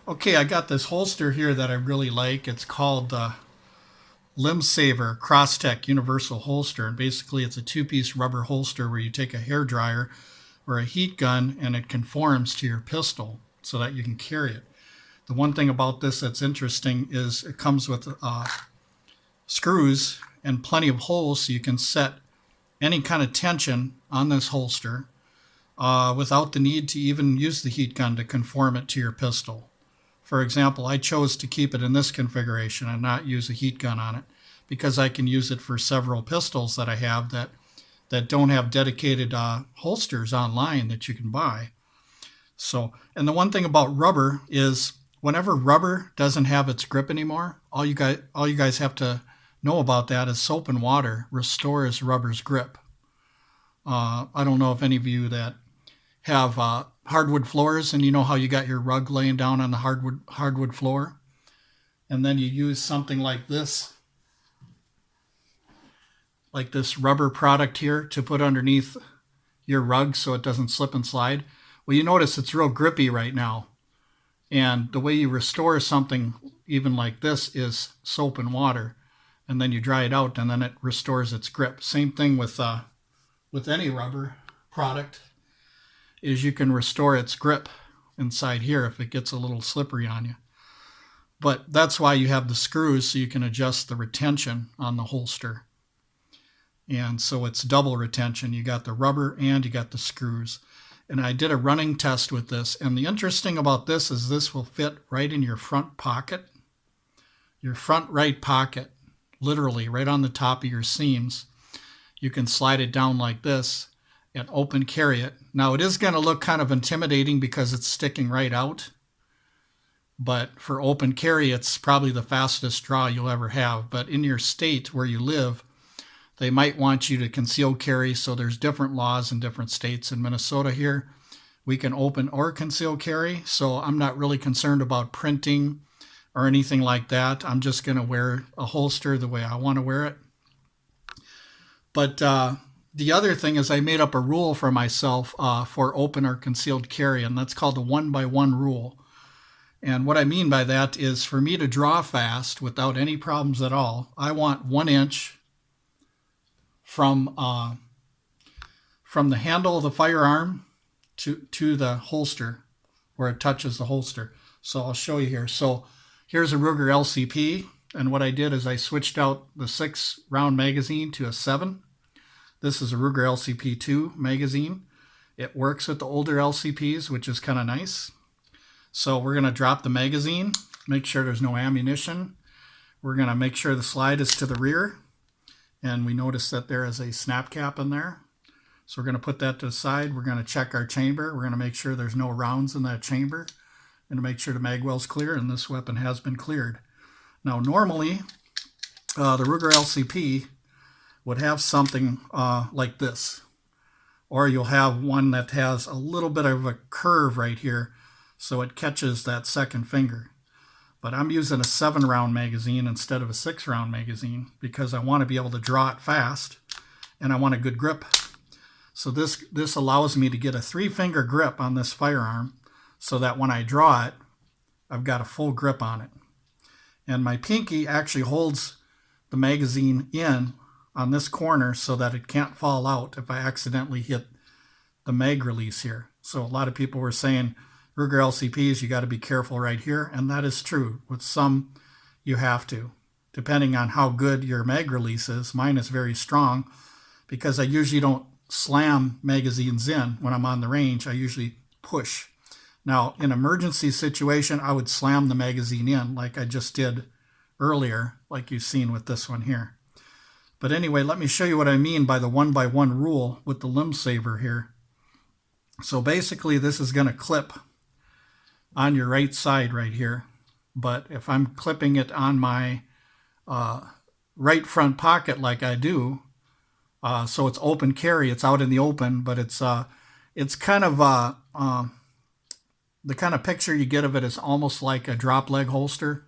Okay, I got this holster here that I really like. It's called Limbsaver crosstech universal holster. And basically it's a two-piece rubber holster where you take a hair dryer or a heat gun and it conforms to your pistol so that you can carry it. The one thing about this that's interesting is it comes with screws and plenty of holes so you can set any kind of tension on this holster without the need to even use the heat gun to conform it to your pistol. For example, I chose to keep it in this configuration and not use a heat gun on it because I can use it for several pistols that I have that don't have dedicated holsters online that you can buy. So, and the one thing about rubber is whenever rubber doesn't have its grip anymore, all you guys have to know about that is soap and water restores rubber's grip. I don't know if any of you that have hardwood floors and you know how you got your rug laying down on the hardwood floor, and then you use something like this rubber product here to put underneath your rug so it doesn't slip and slide. Well, you notice it's real grippy right now. And the way you restore something even like this is soap and water, and then you dry it out and then it restores its grip. Same thing with any rubber product, is you can restore its grip inside here if it gets a little slippery on you. But that's why you have the screws so you can adjust the retention on the holster. And so it's double retention. You got the rubber and you got the screws. And I did a running test with this. And the interesting about this is this will fit right in your front pocket. Your front right pocket, literally right on the top of your seams. You can slide it down like this and open carry it. Now it is going to look kind of intimidating because it's sticking right out. But for open carry, it's probably the fastest draw you'll ever have. But in your state where you live, they might want you to conceal carry, so there's different laws in different states. In Minnesota here, we can open or conceal carry, so I'm not really concerned about printing or anything like that. I'm just going to wear a holster the way I want to wear it. But the other thing is I made up a rule for myself for open or concealed carry, and that's called the 1-by-1 rule. And what I mean by that is for me to draw fast without any problems at all, I want 1 inch from the handle of the firearm to the holster where it touches the holster. So I'll show you here. So here's a Ruger LCP, and what I did is I switched out the 6-round magazine to a 7. This is a Ruger LCP2 magazine. It works with the older LCPs, which is kind of nice. So we're going to drop the magazine, make sure there's no ammunition. We're going to make sure the slide is to the rear. And we notice that there is a snap cap in there. So we're going to put that to the side. We're going to check our chamber. We're going to make sure there's no rounds in that chamber and to make sure the mag well's clear, and this weapon has been cleared. Now normally the Ruger LCP would have something like this, or you'll have one that has a little bit of a curve right here so it catches that second finger. But I'm using a 7-round magazine instead of a 6-round magazine because I want to be able to draw it fast and I want a good grip. So this allows me to get a 3-finger grip on this firearm so that when I draw it, I've got a full grip on it. And my pinky actually holds the magazine in on this corner so that it can't fall out if I accidentally hit the mag release here. So a lot of people were saying, Ruger LCPs, you got to be careful right here, and that is true. With some, you have to, depending on how good your mag release is. Mine is very strong because I usually don't slam magazines in when I'm on the range. I usually push. Now, in an emergency situation, I would slam the magazine in like I just did earlier, like you've seen with this one here. But anyway, let me show you what I mean by the 1-by-1 rule with the Limbsaver here. So basically, this is going to clip on your right side right here, but if I'm clipping it on my right front pocket like I do, so it's open carry, it's out in the open, but it's kind of the kind of picture you get of it is almost like a drop leg holster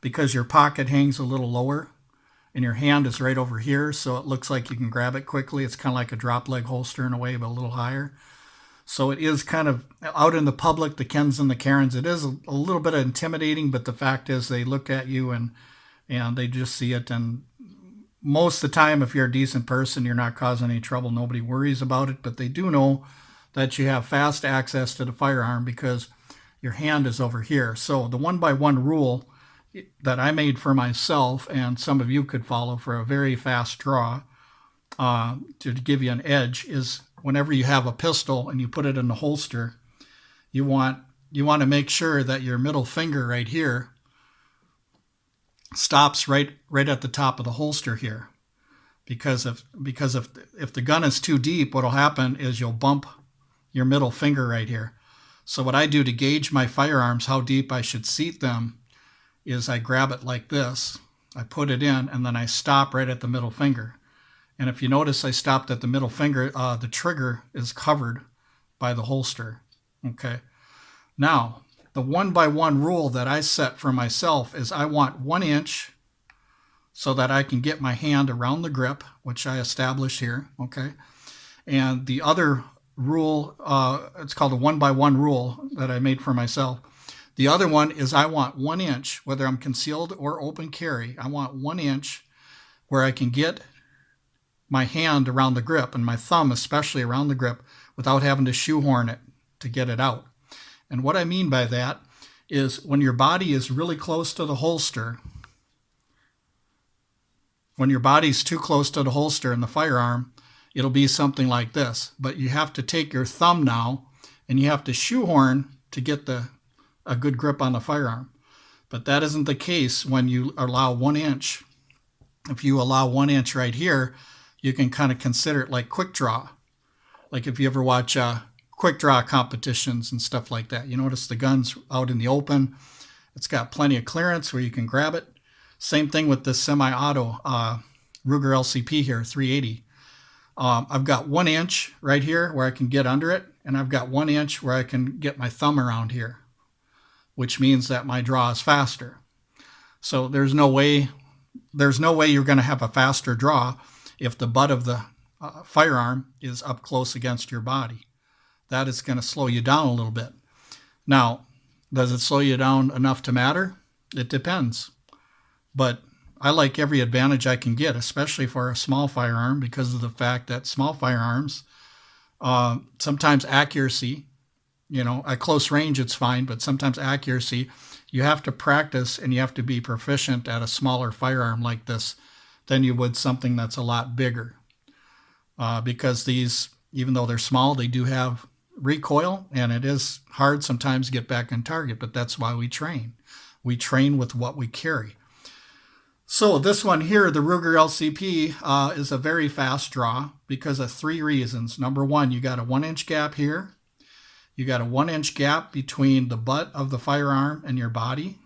because your pocket hangs a little lower and your hand is right over here, so it looks like you can grab it quickly. It's kind of like a drop leg holster in a way, but a little higher. So it is kind of out in the public, the Kens and the Karens. It is a little bit intimidating, but the fact is they look at you and they just see it. And most of the time, if you're a decent person, you're not causing any trouble. Nobody worries about it, but they do know that you have fast access to the firearm because your hand is over here. So the 1-by-1 rule that I made for myself, and some of you could follow for a very fast draw to give you an edge, is whenever you have a pistol and you put it in the holster, you want to make sure that your middle finger right here stops right at the top of the holster here, because if the gun is too deep, what'll happen is you'll bump your middle finger right here. So what I do to gauge my firearms, how deep I should seat them, is I grab it like this, I put it in, and then I stop right at the middle finger. And if you notice, I stopped at the middle finger. The trigger is covered by the holster. Okay. Now, the 1-by-1 rule that I set for myself is I want 1 inch so that I can get my hand around the grip, which I established here. Okay. And the other rule, it's called a 1-by-1 rule that I made for myself. The other one is I want 1 inch, whether I'm concealed or open carry, I want 1 inch where I can get my hand around the grip, and my thumb especially around the grip, without having to shoehorn it to get it out. And what I mean by that is when your body is really close to the holster, when your body's too close to the holster in the firearm, it'll be something like this. But you have to take your thumb now and you have to shoehorn to get a good grip on the firearm. But that isn't the case when you allow 1 inch. If you allow 1 inch right here, you can kind of consider it like quick draw. Like if you ever watch quick draw competitions and stuff like that, you notice the gun's out in the open. It's got plenty of clearance where you can grab it. Same thing with this semi-auto Ruger LCP here, 380. I've got 1 inch right here where I can get under it, and I've got 1 inch where I can get my thumb around here, which means that my draw is faster. So there's no way you're going to have a faster draw if the butt of the firearm is up close against your body. That is going to slow you down a little bit. Now, does it slow you down enough to matter? It depends. But I like every advantage I can get, especially for a small firearm, because of the fact that small firearms, sometimes accuracy, at close range it's fine, but sometimes accuracy, you have to practice and you have to be proficient at a smaller firearm like this than you would something that's a lot bigger. Because these, even though they're small, they do have recoil, and it is hard sometimes to get back on target, but that's why we train. We train with what we carry. So this one here, the Ruger LCP, is a very fast draw because of 3 reasons. Number one, you got a 1 inch gap here. You got a 1 inch gap between the butt of the firearm and your body.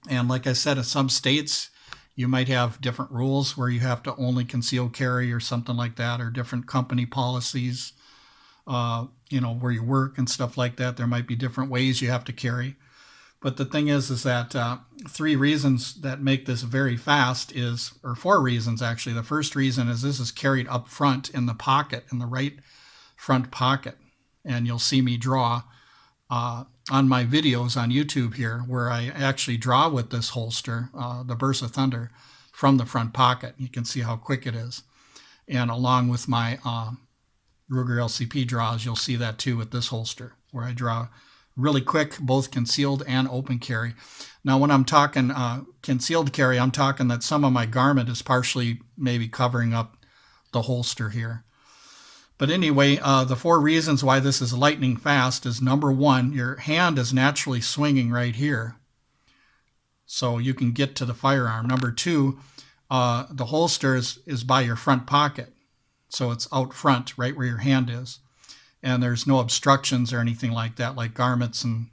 And like I said, in some states, you might have different rules where you have to only conceal carry or something like that, or different company policies, where you work and stuff like that. There might be different ways you have to carry. But the thing is that 3 reasons that make this very fast or 4 reasons actually. The first reason is this is carried up front in the pocket, in the right front pocket. And you'll see me draw on my videos on YouTube here, where I actually draw with this holster, the Burst of Thunder, from the front pocket. You can see how quick it is. And along with my Ruger LCP draws, you'll see that too with this holster, where I draw really quick, both concealed and open carry. Now, when I'm talking concealed carry, I'm talking that some of my garment is partially maybe covering up the holster here. But anyway, the 4 reasons why this is lightning fast is, number one, your hand is naturally swinging right here, so you can get to the firearm. Number 2, the holster is by your front pocket, so it's out front, right where your hand is. And there's no obstructions or anything like that, like garments and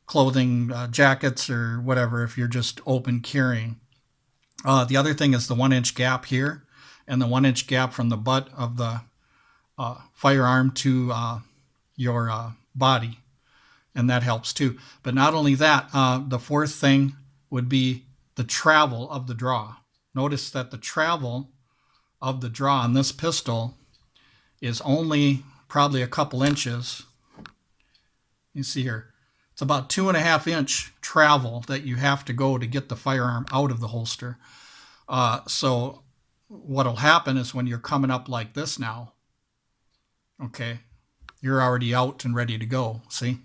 clothing, jackets or whatever, if you're just open carrying. The other thing is the 1 inch gap here, and the 1 inch gap from the butt of the firearm to your body, and that helps too. But not only that, the 4th thing would be the travel of the draw. Notice that the travel of the draw on this pistol is only probably a couple inches. You see here, it's about 2.5-inch travel that you have to go to get the firearm out of the holster. So what'll happen is when you're coming up like this now, okay, you're already out and ready to go, see?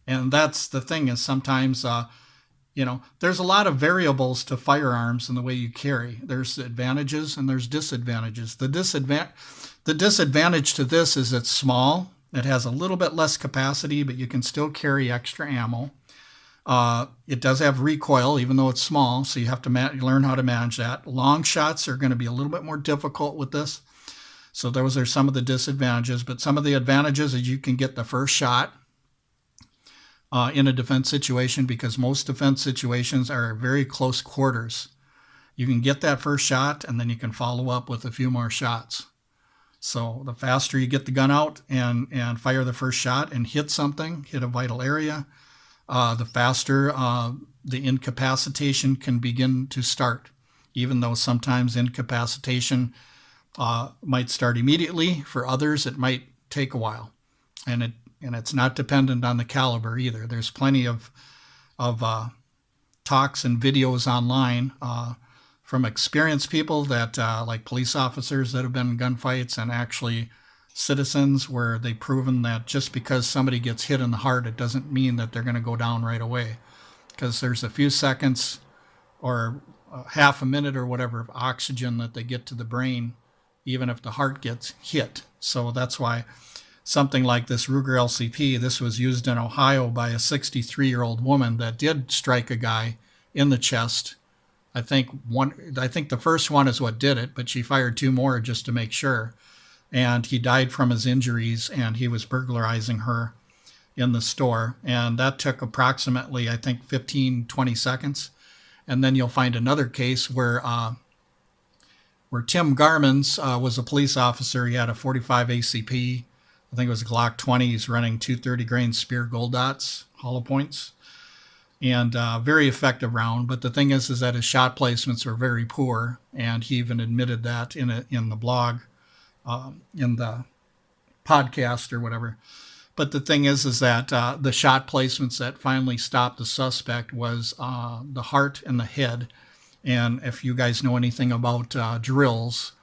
And that's the thing is sometimes, there's a lot of variables to firearms in the way you carry. There's advantages and there's disadvantages. The disadvantage to this is it's small. It has a little bit less capacity, but you can still carry extra ammo. It does have recoil, even though it's small, so you have to learn how to manage that. Long shots are going to be a little bit more difficult with this. So those are some of the disadvantages, but some of the advantages is you can get the first shot in a defense situation, because most defense situations are very close quarters. You can get that first shot and then you can follow up with a few more shots. So the faster you get the gun out and fire the first shot and hit something, hit a vital area, the faster the incapacitation can begin to start, even though sometimes incapacitation might start immediately. For others, it might take a while. And it's not dependent on the caliber either. There's plenty of talks and videos online from experienced people that, like police officers that have been in gunfights, and actually citizens, where they've proven that just because somebody gets hit in the heart, it doesn't mean that they're going to go down right away, because there's a few seconds or half a minute or whatever of oxygen that they get to the brain, even if the heart gets hit. So that's why something like this Ruger LCP, this was used in Ohio by a 63-year-old woman that did strike a guy in the chest. I think the first one is what did it, but she fired 2 more just to make sure. And he died from his injuries, and he was burglarizing her in the store. And that took approximately, I think, 15, 20 seconds. And then you'll find another case where Tim Garmans was a police officer. He had a 45 ACP. I think it was a Glock 20. He's running 230 grain Spear Gold Dots, hollow points, and very effective round. But the thing is that his shot placements were very poor, and he even admitted that in the blog, in the podcast or whatever. But the thing is that the shot placements that finally stopped the suspect was the heart and the head. And if you guys know anything about drills,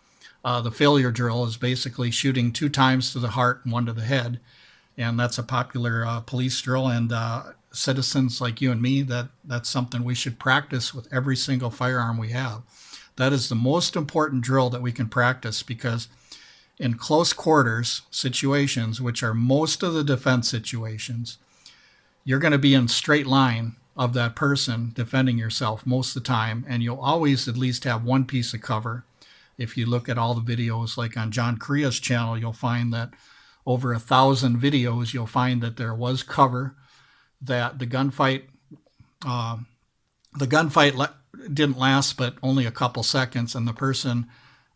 the failure drill is basically shooting 2 times to the heart and 1 to the head. And that's a popular police drill. And citizens like you and me, that's something we should practice with every single firearm we have. That is the most important drill that we can practice, because in close quarters situations, which are most of the defense situations, you're going to be in straight line of that person defending yourself most of the time, and you'll always at least have one piece of cover. If you look at all the videos, like on John Korea's channel, you'll find that over 1,000 videos, you'll find that there was cover, that the gunfight didn't last but only a couple seconds, and the person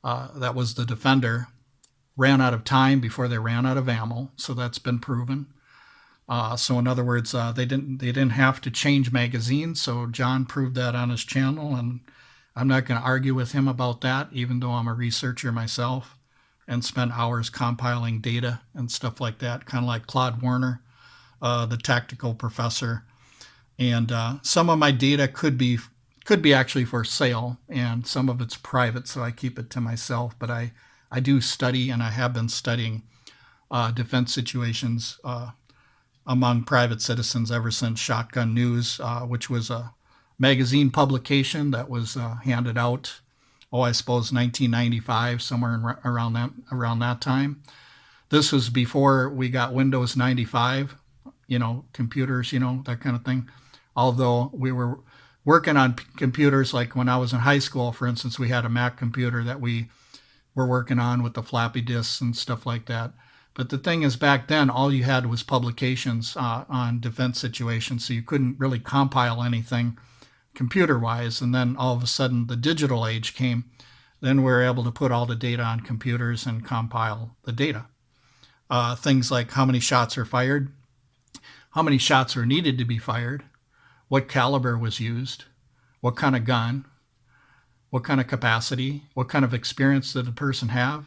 that was the defender ran out of time before they ran out of ammo. So that's been proven. So in other words, they didn't have to change magazines. So John proved that on his channel, and I'm not going to argue with him about that, even though I'm a researcher myself and spend hours compiling data and stuff like that, kind of like Claude Warner, the tactical professor. And some of my data could be actually for sale, and some of it's private, so I keep it to myself. But I do study, and I have been studying defense situations among private citizens ever since Shotgun News, which was a magazine publication that was handed out, I suppose 1995, somewhere around that time. This was before we got Windows 95, computers, that kind of thing. Although we were working on computers, like when I was in high school, for instance, we had a Mac computer that we were working on with the floppy disks and stuff like that. But the thing is, back then, all you had was publications on defense situations, so you couldn't really compile anything computer-wise. And then all of a sudden, the digital age came. Then we were able to put all the data on computers and compile the data. Things like how many shots are fired, how many shots are needed to be fired, what caliber was used, what kind of gun, what kind of capacity, what kind of experience did the person have?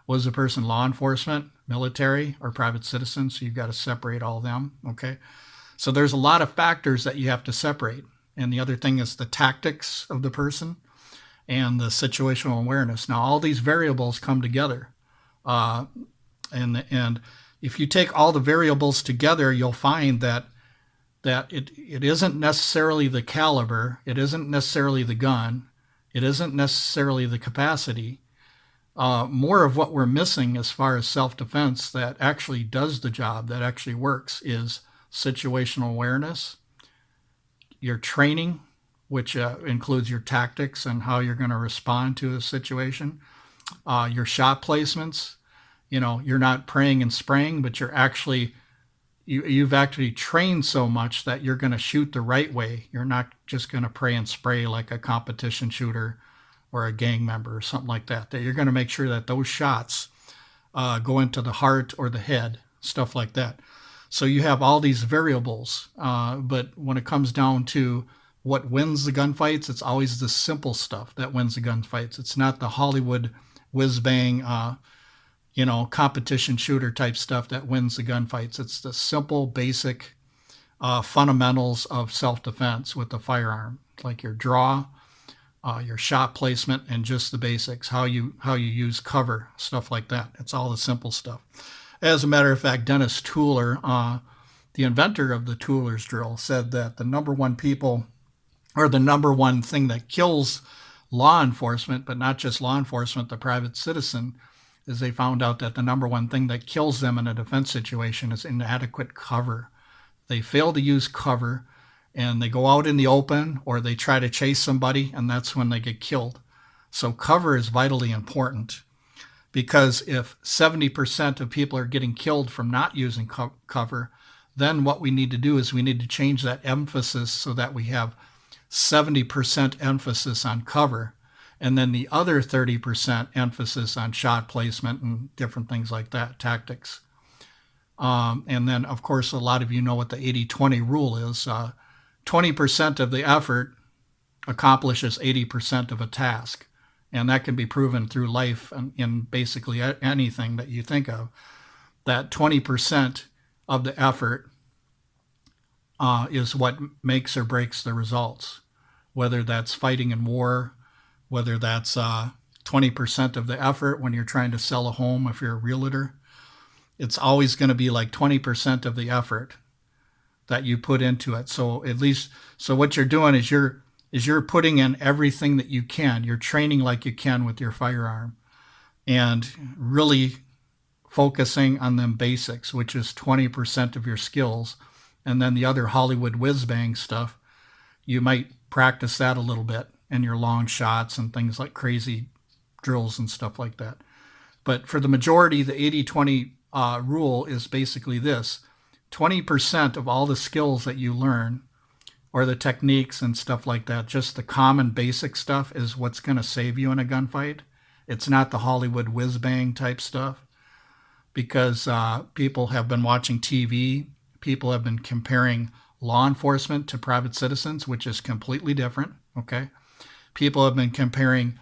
Was the person law enforcement? military or private citizens, so you've got to separate all of them, okay? So there's a lot of factors that you have to separate. And the other thing is the tactics of the person and the situational awareness. Now, all these variables come together. Uh, and if you take all the variables together, you'll find that it isn't necessarily the caliber, it isn't necessarily the gun, it isn't necessarily the capacity. More of what we're missing as far as self-defense that actually does the job, that actually works, is situational awareness, your training, which includes your tactics and how you're going to respond to a situation, your shot placements. You're not praying and spraying, but you've actually trained so much that you're going to shoot the right way. You're not just going to pray and spray like a competition shooter or a gang member or something like that. That you're going to make sure that those shots go into the heart or the head, stuff like that. So you have all these variables, but when it comes down to what wins the gunfights, it's always the simple stuff that wins the gunfights. It's not the Hollywood whiz-bang, competition shooter type stuff that wins the gunfights. It's the simple, basic fundamentals of self-defense with the firearm, like your draw, your shot placement, and just the basics, how you use cover, stuff like that. It's all the simple stuff. As a matter of fact, Dennis Tooler, the inventor of the Tooler's drill, said that the number one thing that kills law enforcement, but not just law enforcement, the private citizen, is they found out that the number one thing that kills them in a defense situation is inadequate cover. They fail to use cover, and they go out in the open, or they try to chase somebody, and that's when they get killed. So cover is vitally important, because if 70% of people are getting killed from not using cover, then what we need to do is we need to change that emphasis so that we have 70% emphasis on cover, and then the other 30% emphasis on shot placement and different things like that, tactics. And then, of course, a lot of you know what the 80-20 rule is. 20% of the effort accomplishes 80% of a task. And that can be proven through life and in basically anything that you think of, that 20% of the effort is what makes or breaks the results, whether that's fighting in war, whether that's 20% of the effort when you're trying to sell a home if you're a realtor. It's always going to be like 20% of the effort that you put into it. So what you're doing is you're putting in everything that you can. You're training like you can with your firearm and really focusing on them basics, which is 20% of your skills. And then the other Hollywood whiz-bang stuff, you might practice that a little bit in your long shots and things like crazy drills and stuff like that. But for the majority, the 80-20 rule is basically this. 20% of all the skills that you learn, or the techniques and stuff like that, just the common basic stuff, is what's going to save you in a gunfight. It's not the Hollywood whiz-bang type stuff, because people have been watching TV. People have been comparing law enforcement to private citizens, which is completely different, okay? People have been comparing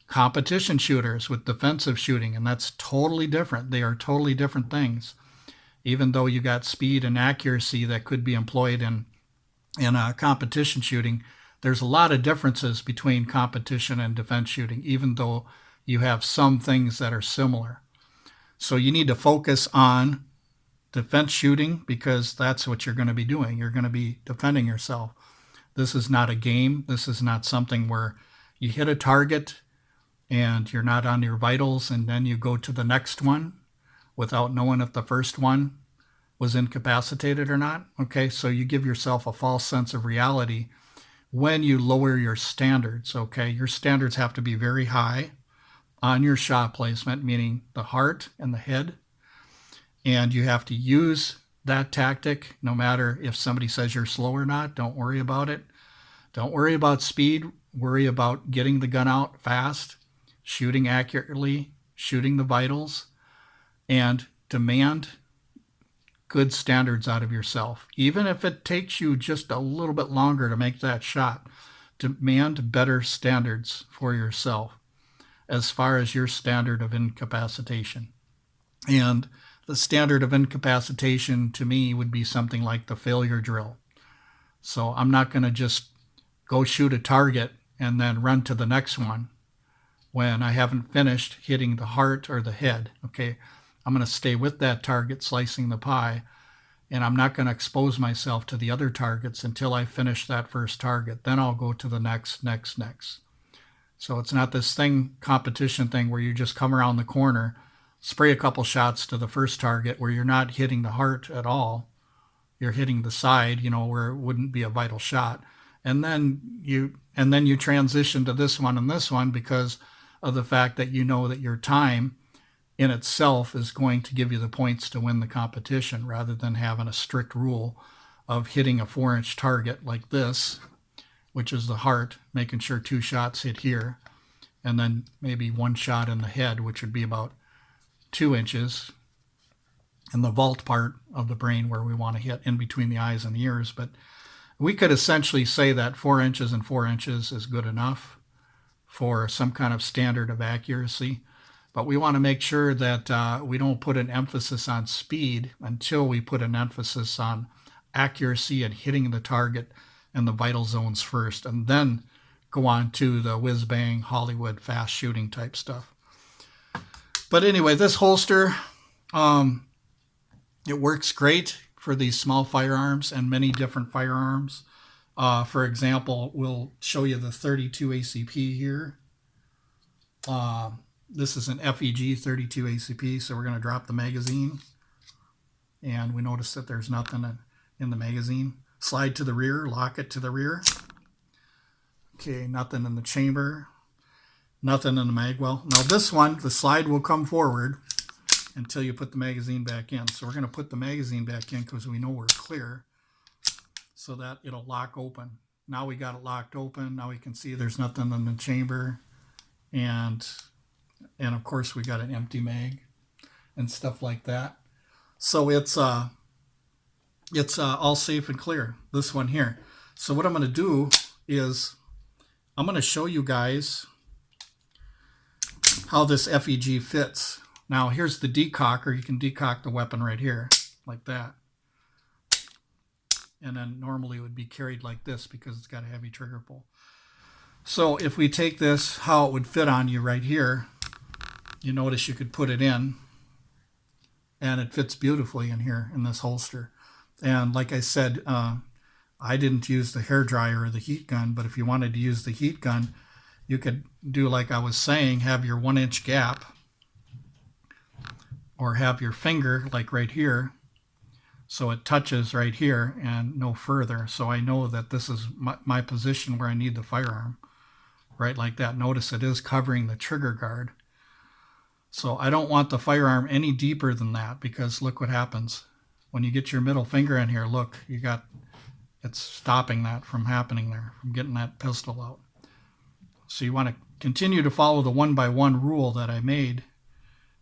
competition shooters with defensive shooting, and that's totally different. They are totally different things. Even though you got speed and accuracy that could be employed in competition shooting, there's a lot of differences between competition and defense shooting, even though you have some things that are similar. So you need to focus on defense shooting, because that's what you're going to be doing. You're going to be defending yourself. This is not a game. This is not something where you hit a target and you're not on your vitals and then you go to the next one without knowing if the first one was incapacitated or not. Okay, so you give yourself a false sense of reality when you lower your standards. Okay, your standards have to be very high on your shot placement, meaning the heart and the head. And you have to use that tactic no matter if somebody says you're slow or not. Don't worry about it. Don't worry about speed. Worry about getting the gun out fast, shooting accurately, shooting the vitals, and demand good standards out of yourself. Even if it takes you just a little bit longer to make that shot, demand better standards for yourself as far as your standard of incapacitation. And the standard of incapacitation to me would be something like the failure drill. So I'm not going to just go shoot a target and then run to the next one when I haven't finished hitting the heart or the head. Okay, I'm going to stay with that target, slicing the pie, and I'm not going to expose myself to the other targets until I finish that first target. Then I'll go to the next. So it's not this competition thing where you just come around the corner, spray a couple shots to the first target where you're not hitting the heart at all. You're hitting the side, where it wouldn't be a vital shot. And then you transition to this one and this one because of the fact that you know that your time in itself is going to give you the points to win the competition, rather than having a strict rule of hitting a 4-inch target like this, which is the heart, making sure 2 shots hit here, and then maybe 1 shot in the head, which would be about 2 inches in the vault part of the brain where we want to hit in between the eyes and the ears. But we could essentially say that 4 inches and 4 inches is good enough for some kind of standard of accuracy. But we want to make sure that we don't put an emphasis on speed until we put an emphasis on accuracy and hitting the target and the vital zones first, and then go on to the whiz-bang Hollywood fast shooting type stuff. But anyway, this holster, it works great for these small firearms and many different firearms. For example, we'll show you the 32 ACP here. This is an FEG 32 ACP, so we're going to drop the magazine. And we notice that there's nothing in the magazine. Slide to the rear, lock it to the rear. Okay, nothing in the chamber. Nothing in the mag well. Now this one, the slide will come forward until you put the magazine back in. So we're going to put the magazine back in because we know we're clear, so that it'll lock open. Now we got it locked open. Now we can see there's nothing in the chamber. And of course we got an empty mag and stuff like that. So it's all safe and clear, this one here. So what I'm going to do is I'm going to show you guys how this FEG fits. Now here's the decocker. You can decock the weapon right here like that. And then normally it would be carried like this because it's got a heavy trigger pull. So if we take this, how it would fit on you right here, you notice you could put it in and it fits beautifully in here in this holster. And like I said, I didn't use the hair dryer or the heat gun, but if you wanted to use the heat gun, you could do like I was saying, have your 1-inch gap, or have your finger like right here, so it touches right here and no further. So I know that this is my position where I need the firearm, right like that. Notice it is covering the trigger guard. So I don't want the firearm any deeper than that, because look what happens. When you get your middle finger in here, look, it's stopping that from happening there, from getting that pistol out. So you want to continue to follow the 1x1 rule that I made,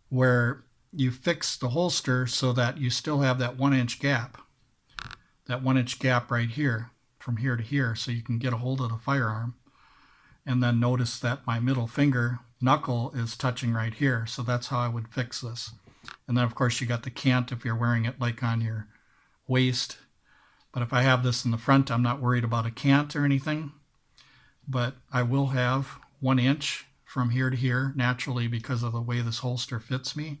where you fix the holster so that you still have that 1-inch gap. That 1-inch gap right here, from here to here, so you can get a hold of the firearm. And then notice that my middle finger knuckle is touching right here, so that's how I would fix this. And then of course you got the cant if you're wearing it like on your waist. But if I have this in the front, I'm not worried about a cant or anything. But I will have 1 inch from here to here naturally because of the way this holster fits me.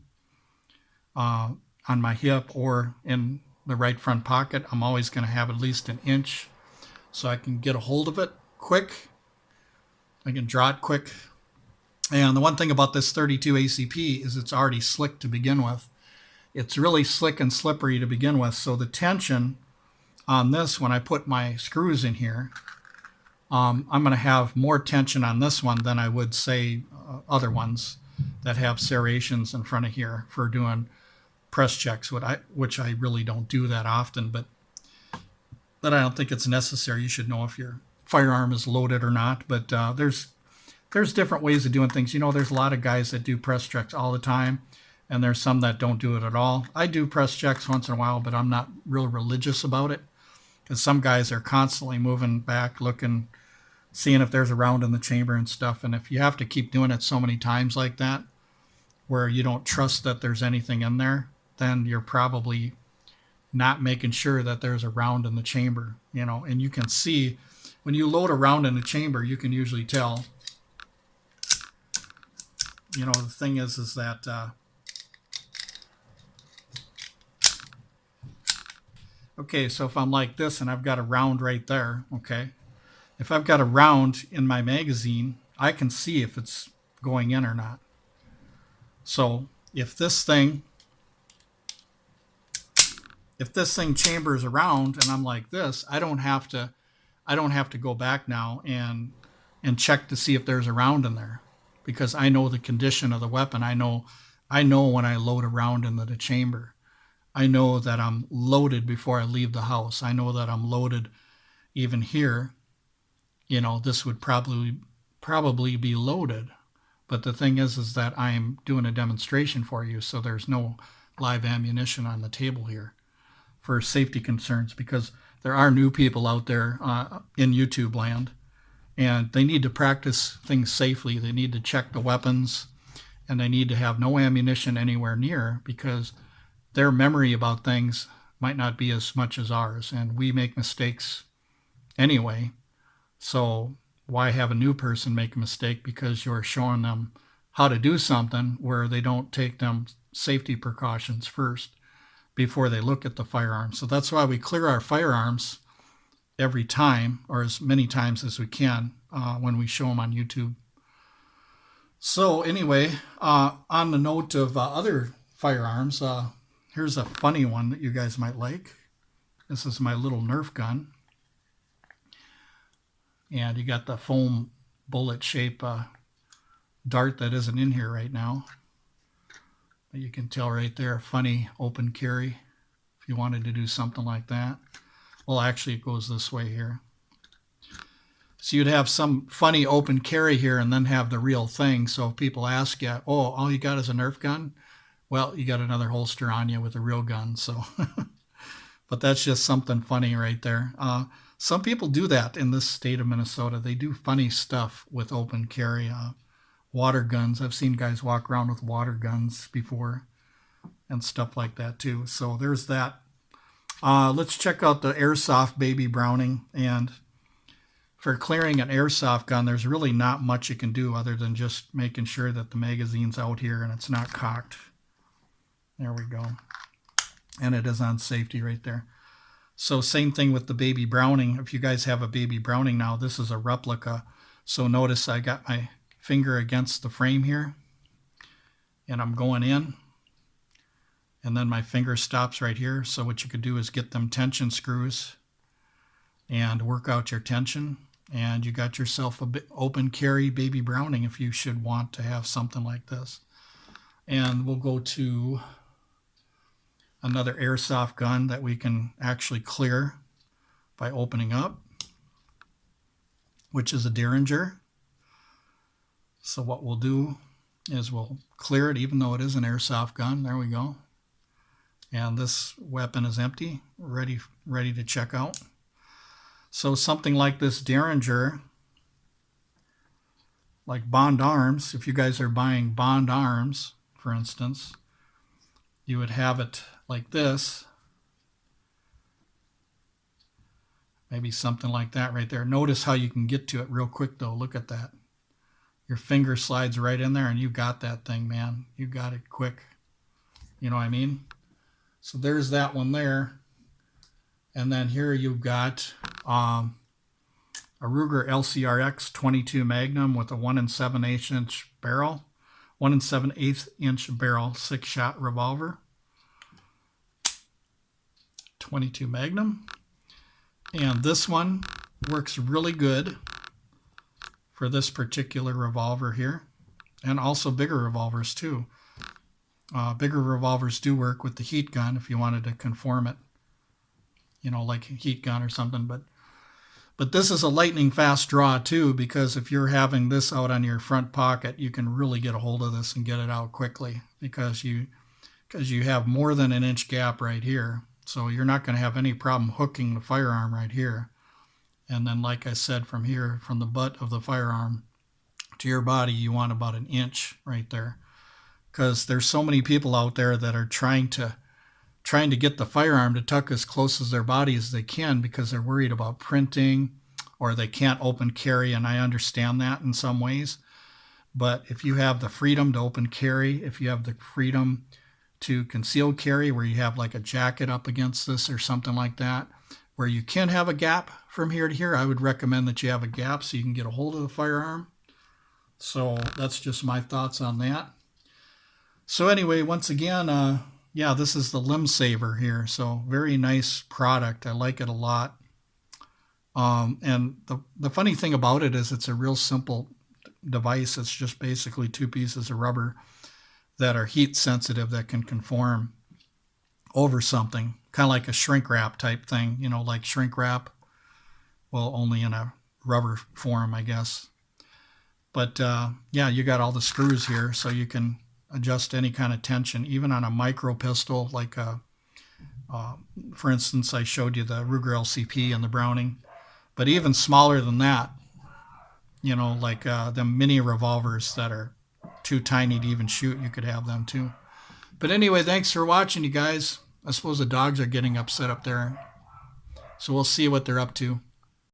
On my hip or in the right front pocket, I'm always going to have at least 1 inch so I can get a hold of it quick. I can draw it quick. And the one thing about this 32 ACP is it's already slick to begin with. It's really slick and slippery to begin with. So the tension on this, when I put my screws in here, I'm going to have more tension on this one than I would say other ones that have serrations in front of here for doing press checks, which I really don't do that often, but I don't think it's necessary. You should know if your firearm is loaded or not, but there's different ways of doing things. There's a lot of guys that do press checks all the time, and there's some that don't do it at all. I do press checks once in a while, but I'm not real religious about it, because some guys are constantly moving back, looking, seeing if there's a round in the chamber and stuff. And if you have to keep doing it so many times like that, where you don't trust that there's anything in there, then you're probably not making sure that there's a round in the chamber, and you can see when you load a round in the chamber, you can usually tell. The thing is that, okay, so if I'm like this and I've got a round right there, okay, if I've got a round in my magazine, I can see if it's going in or not. So if this thing chambers around and I'm like this, I don't have to go back now and check to see if there's a round in there, because I know the condition of the weapon. I know when I load a round into the chamber. I know that I'm loaded before I leave the house. I know that I'm loaded even here. This would probably be loaded. But the thing is that I'm doing a demonstration for you, so there's no live ammunition on the table here for safety concerns, because there are new people out there in YouTube land, and they need to practice things safely. They need to check the weapons, and they need to have no ammunition anywhere near, because their memory about things might not be as much as ours, and we make mistakes anyway. So why have a new person make a mistake because you're showing them how to do something where they don't take them safety precautions first before they look at the firearm? So that's why we clear our firearms every time, or as many times as we can, when we show them on YouTube. So anyway, on the note of other firearms, here's a funny one that you guys might like. This is my little Nerf gun. And you got the foam bullet shape dart that isn't in here right now. But you can tell right there, funny open carry, if you wanted to do something like that. Well, actually, it goes this way here. So you'd have some funny open carry here and then have the real thing. So if people ask you, oh, all you got is a Nerf gun? Well, you got another holster on you with a real gun. So, but that's just something funny right there. Some people do that in this state of Minnesota. They do funny stuff with open carry. Water guns. I've seen guys walk around with water guns before and stuff like that too. So there's that. Let's check out the airsoft baby Browning. And for clearing an airsoft gun, there's really not much you can do other than just making sure that the magazine's out here and it's not cocked. There we go. And it is on safety right there. So same thing with the baby Browning. If you guys have a baby Browning now, this is a replica. So notice I got my finger against the frame here, and I'm going in, and then my finger stops right here. So what you could do is get them tension screws and work out your tension, and you got yourself a open carry baby Browning if you should want to have something like this. And we'll go to another airsoft gun that we can actually clear by opening up, which is a Derringer. So what we'll do is we'll clear it, even though it is an airsoft gun. There we go. And this weapon is empty, ready to check out. So something like this Derringer, like Bond Arms, if you guys are buying Bond Arms, for instance, you would have it like this. Maybe something like that right there. Notice how you can get to it real quick though. Look at that. Your finger slides right in there and you got that thing, man. You got it quick. You know what I mean? So there's that one there. And then here you've got a Ruger LCRX 22 Magnum with a 1 7/8 inch barrel. 1 7/8 inch barrel, 6-shot revolver. 22 Magnum. And this one works really good for this particular revolver here, and also bigger revolvers too. Bigger revolvers do work with the heat gun if you wanted to conform it, like a heat gun or something. But this is a lightning fast draw too, because if you're having this out on your front pocket, you can really get a hold of this and get it out quickly, because you have more than an inch gap right here. So you're not going to have any problem hooking the firearm right here. And then, like I said, from here, from the butt of the firearm to your body, you want about an inch right there. because there's so many people out there that are trying to get the firearm to tuck as close as their body as they can because they're worried about printing or they can't open carry, and I understand that in some ways. But if you have the freedom to open carry, if you have the freedom to concealed carry where you have like a jacket up against this or something like that, where you can have a gap from here to here, I would recommend that you have a gap so you can get a hold of the firearm. So that's just my thoughts on that. So anyway, once again, yeah, this is the Limbsaver here. So very nice product. I like it a lot. And the funny thing about it is it's a real simple device. It's just basically two pieces of rubber that are heat sensitive that can conform over something, kind of like a shrink wrap type thing, you know, like shrink wrap, well, only in a rubber form, I guess. But yeah, you got all the screws here, so you can adjust any kind of tension, even on a micro pistol, like for instance, I showed you the Ruger LCP and the Browning, but even smaller than that, you know, like the mini revolvers that are too tiny to even shoot, you could have them too. But anyway, thanks for watching, you guys. I suppose the dogs are getting upset up there, so we'll see what they're up to.